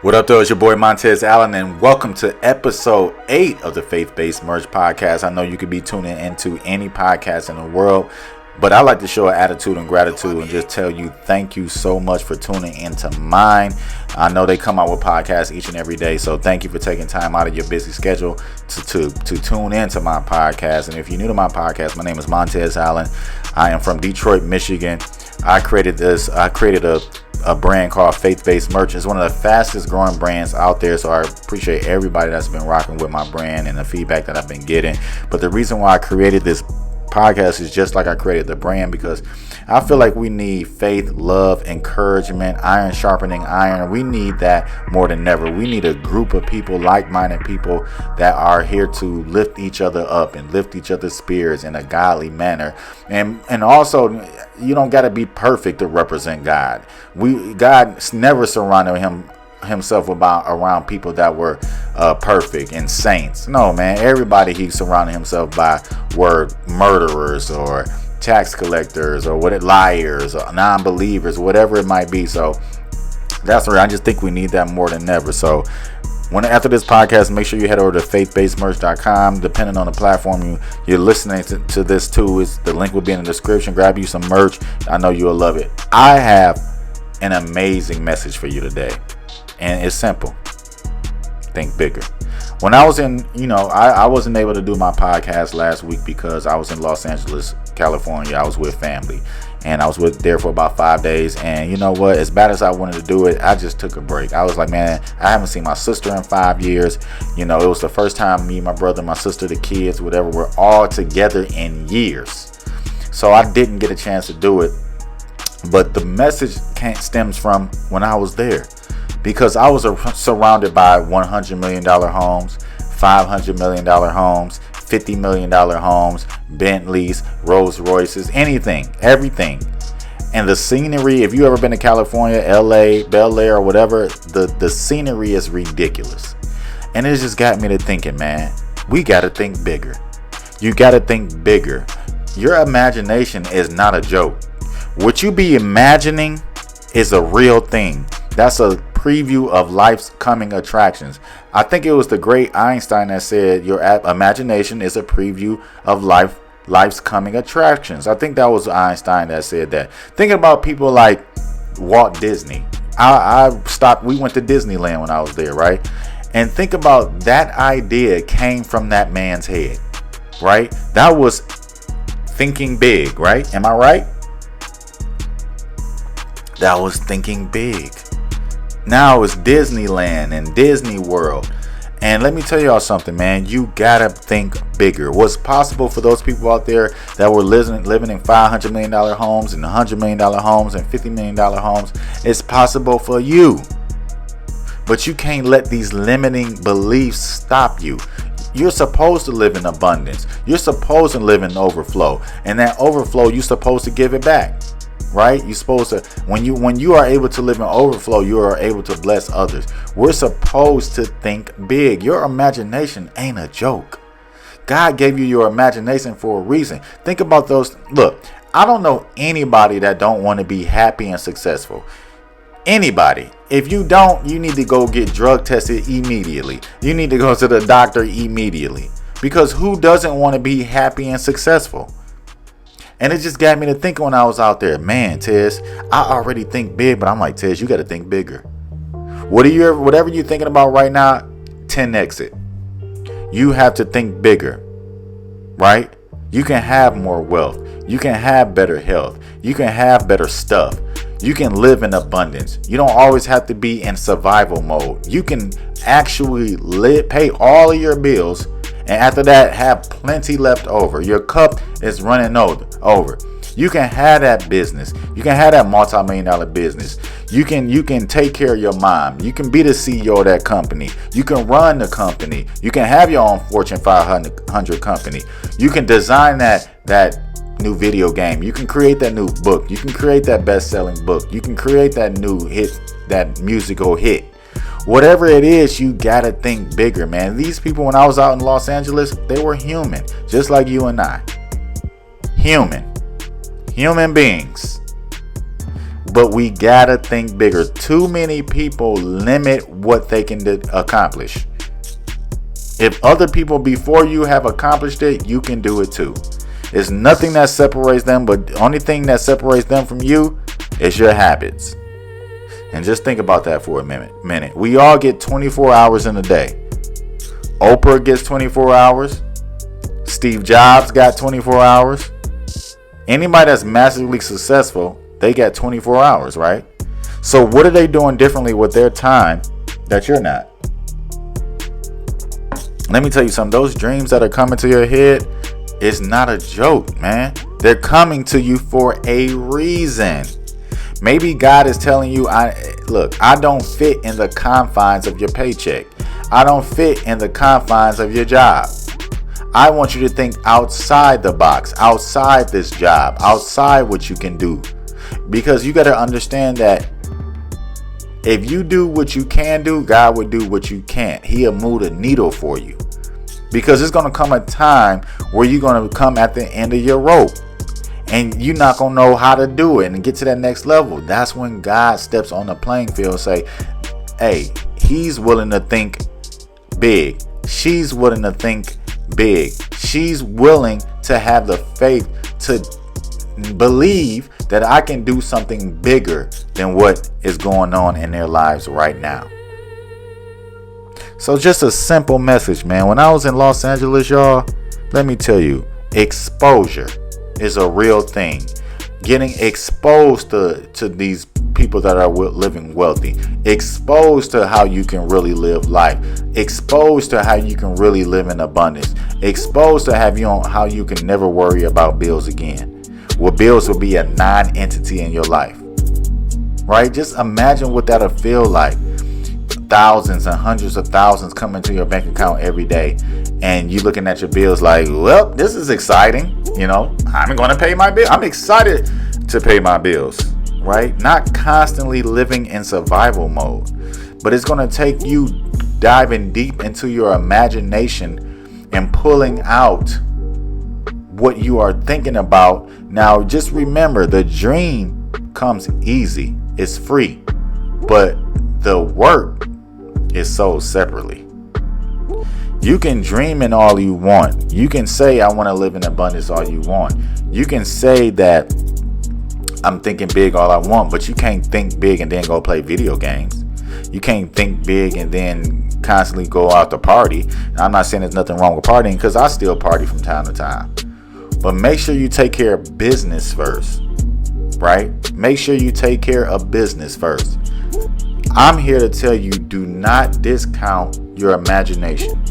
What up, though? It's your boy Montez Allen, and welcome to episode 8 of the Faith-Based Merge Podcast. I know you could be tuning into any podcast in the world, but I like to show an attitude and gratitude and just tell you thank you so much for tuning into mine. I know they come out with podcasts each and every day, so thank you for taking time out of your busy schedule to tune into my podcast. And if you're new to my podcast, my name is Montez Allen. I am from Detroit, Michigan. I created a brand called Faith-Based Merch. It's one of the fastest growing brands out there, so I appreciate everybody that's been rocking with my brand and the feedback that I've been getting. But the reason why I created this podcast is just like I created the brand, because I feel like we need faith, love, encouragement, iron sharpening iron. We need that more than ever. We need a group of people, like-minded people that are here to lift each other up and lift each other's spirits in a godly manner. And also, you don't got to be perfect to represent God. God never surrounded himself around people that were perfect and saints. No, man, everybody he surrounded himself by were murderers or tax collectors or liars or non-believers, whatever it might be. So that's where I just think we need that more than ever. So after this podcast, make sure you head over to faithbasedmerch.com. Depending on the platform you're listening to this to, the link will be in the description. Grab you some merch. I know you'll love it. I have an amazing message for you today, and it's simple. Think bigger. When I was I wasn't able to do my podcast last week because I was in Los Angeles, California. I was with family, and I was there for about 5 days. And you know what? As bad as I wanted to do it, I just took a break. I was like, man, I haven't seen my sister in 5 years. It was the first time me, my brother, my sister, the kids, whatever, we're all together in years. So I didn't get a chance to do it. But the message stems from when I was there. Because I was surrounded by $100 million homes, $500 million homes, $50 million homes, Bentleys, Rolls Royces, anything, everything. And the scenery, if you ever been to California, LA, Bel Air, or whatever, the scenery is ridiculous. And it just got me to thinking, man, we got to think bigger. You got to think bigger. Your imagination is not a joke. What you be imagining is a real thing. That's a preview of life's coming attractions. I think it was the great Einstein that said your imagination is a preview of life's coming attractions. I think that was Einstein that said that. Thinking about people like Walt Disney. We went to Disneyland when I was there, right? And think about that idea came from that man's head, right? That was thinking big, right? Am I right? That was thinking big. Now it's Disneyland and Disney World. And let me tell y'all something, man. You gotta think bigger. What's possible for those people out there that were living in $500 million homes and $100 million homes and $50 million homes, it's possible for you. But you can't let these limiting beliefs stop you. You're supposed to live in abundance. You're supposed to live in overflow. And that overflow, you're supposed to give it back. Right? You're supposed to, when you are able to live in overflow, you are able to bless others. We're supposed to think big. Your imagination ain't a joke. God gave you your imagination for a reason. Think about those. Look, I don't know anybody that don't want to be happy and successful. Anybody. If you don't, you need to go get drug tested immediately. You need to go to the doctor immediately. Because who doesn't want to be happy and successful? And it just got me to thinking when I was out there, man, Tez, I already think big, but I'm like, Tez, you got to think bigger. Whatever you're thinking about right now, 10x it. You have to think bigger, right? You can have more wealth. You can have better health. You can have better stuff. You can live in abundance. You don't always have to be in survival mode. You can actually pay all of your bills, and after that, have plenty left over. Your cup is running over. You can have that business. You can have that multi-million-dollar business. You can take care of your mom. You can be the CEO of that company. You can run the company. You can have your own Fortune 500 company. You can design that new video game. You can create that new book. You can create that best-selling book. You can create that new hit, that musical hit. Whatever it is, you gotta think bigger, man. These people, when I was out in Los Angeles, they were human, just like you and I. Human beings. But we gotta think bigger. Too many people limit what they can accomplish. If other people before you have accomplished it, you can do it too. There's nothing that separates them, but the only thing that separates them from you is your habits. And just think about that for a minute. We all get 24 hours in a day. Oprah gets 24 hours. Steve Jobs got 24 hours. Anybody that's massively successful, they got 24 hours, right? So what are they doing differently with their time that you're not? Let me tell you something. Those dreams that are coming to your head is not a joke, man. They're coming to you for a reason. Maybe God is telling you, I don't fit in the confines of your paycheck. I don't fit in the confines of your job. I want you to think outside the box, outside this job, outside what you can do. Because you got to understand that if you do what you can do, God will do what you can't. He'll move the needle for you. Because it's going to come a time where you're going to come at the end of your rope. And you're not going to know how to do it and get to that next level. That's when God steps on the playing field and say, hey, he's willing to think big. She's willing to think big. She's willing to have the faith to believe that I can do something bigger than what is going on in their lives right now. So just a simple message, man. When I was in Los Angeles, y'all, let me tell you, exposure is a real thing. Getting exposed to these people that are living wealthy, exposed to how you can really live life, exposed to how you can really live in abundance, exposed to how you can never worry about bills again. Well, bills will be a non-entity in your life, right? Just imagine what that'll feel like. Thousands and hundreds of thousands come into your bank account every day, and you looking at your bills like, well, this is exciting. I'm going to pay my bill. I'm excited to pay my bills, right? Not constantly living in survival mode, but it's going to take you diving deep into your imagination and pulling out what you are thinking about. Now, just remember, the dream comes easy. It's free, but the work is sold separately. You can dream in all you want. You can say, I want to live in abundance all you want. You can say that I'm thinking big all I want, but you can't think big and then go play video games. You can't think big and then constantly go out to party. And I'm not saying there's nothing wrong with partying, because I still party from time to time. But make sure you take care of business first, right? Make sure you take care of business first. I'm here to tell you, do not discount your imagination.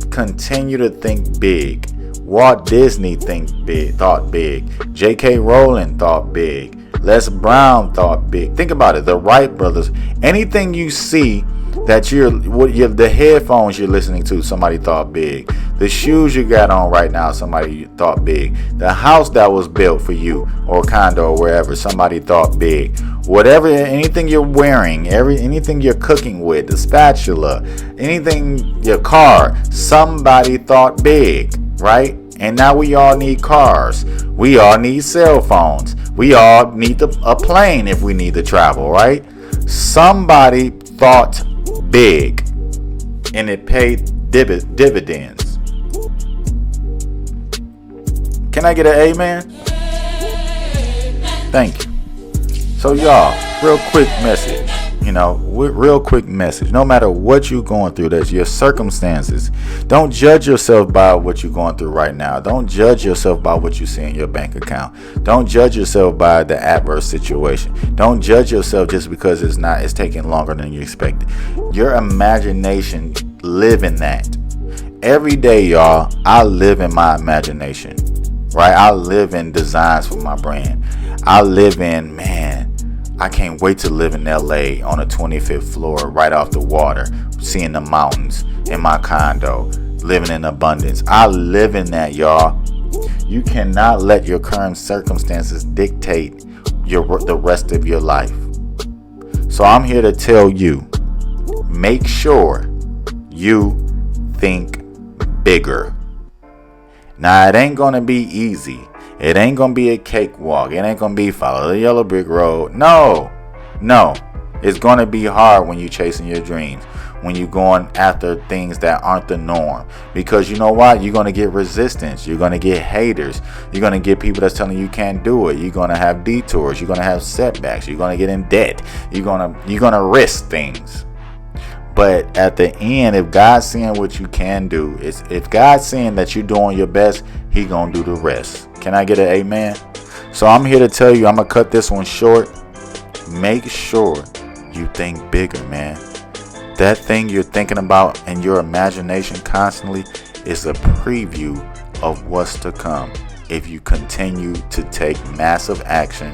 Continue to think big. Walt Disney thought big. J.K. Rowling thought big. Les Brown thought big. Think about it. The Wright brothers. Anything you see that the headphones you're listening to, somebody thought big. The shoes you got on right now, somebody thought big. The house that was built for you, or condo or wherever, somebody thought big. Whatever, anything you're wearing, anything you're cooking with, the spatula, anything, your car, somebody thought big, right? And now we all need cars. We all need cell phones. We all need a plane if we need to travel, right? Somebody thought big, and it paid dividends. Can I get an amen? Thank you. So y'all, real quick message, real quick message. No matter what you're going through, that's your circumstances. Don't judge yourself by what you're going through right now. Don't judge yourself by what you see in your bank account. Don't judge yourself by the adverse situation. Don't judge yourself just because it's taking longer than you expected. Your imagination, live in that. Every day, y'all, I live in my imagination, right? I live in designs for my brand. I live in, I can't wait to live in LA on a 25th floor right off the water, seeing the mountains in my condo, living in abundance. I live in that, y'all. You cannot let your current circumstances dictate the rest of your life. So I'm here to tell you, make sure you think bigger. Now, it ain't going to be easy. It ain't gonna be a cakewalk. It ain't gonna be follow the yellow brick road. No. It's gonna be hard when you chasing your dreams, when you going after things that aren't the norm. Because you know what? You're gonna get resistance. You're gonna get haters. You're gonna get people that's telling you can't do it. You're gonna have detours. You're gonna have setbacks. You're gonna get in debt. You're gonna risk things. But at the end, if God's seeing what you can do, if God's seeing that you're doing your best, He gonna do the rest. Can I get an amen? So I'm here to tell you, I'm gonna cut this one short. Make sure you think bigger, man. That thing you're thinking about in your imagination constantly is a preview of what's to come if you continue to take massive action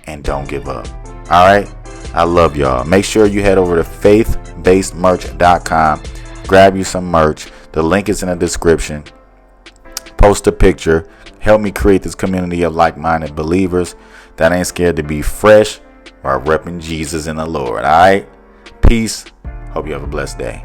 and don't give up. All right? I love y'all. Make sure you head over to faithbasedmerch.com. Grab you some merch. The link is in the description. Post a picture. Help me create this community of like-minded believers that ain't scared to be fresh or repping Jesus in the Lord. All right? Peace. Hope you have a blessed day.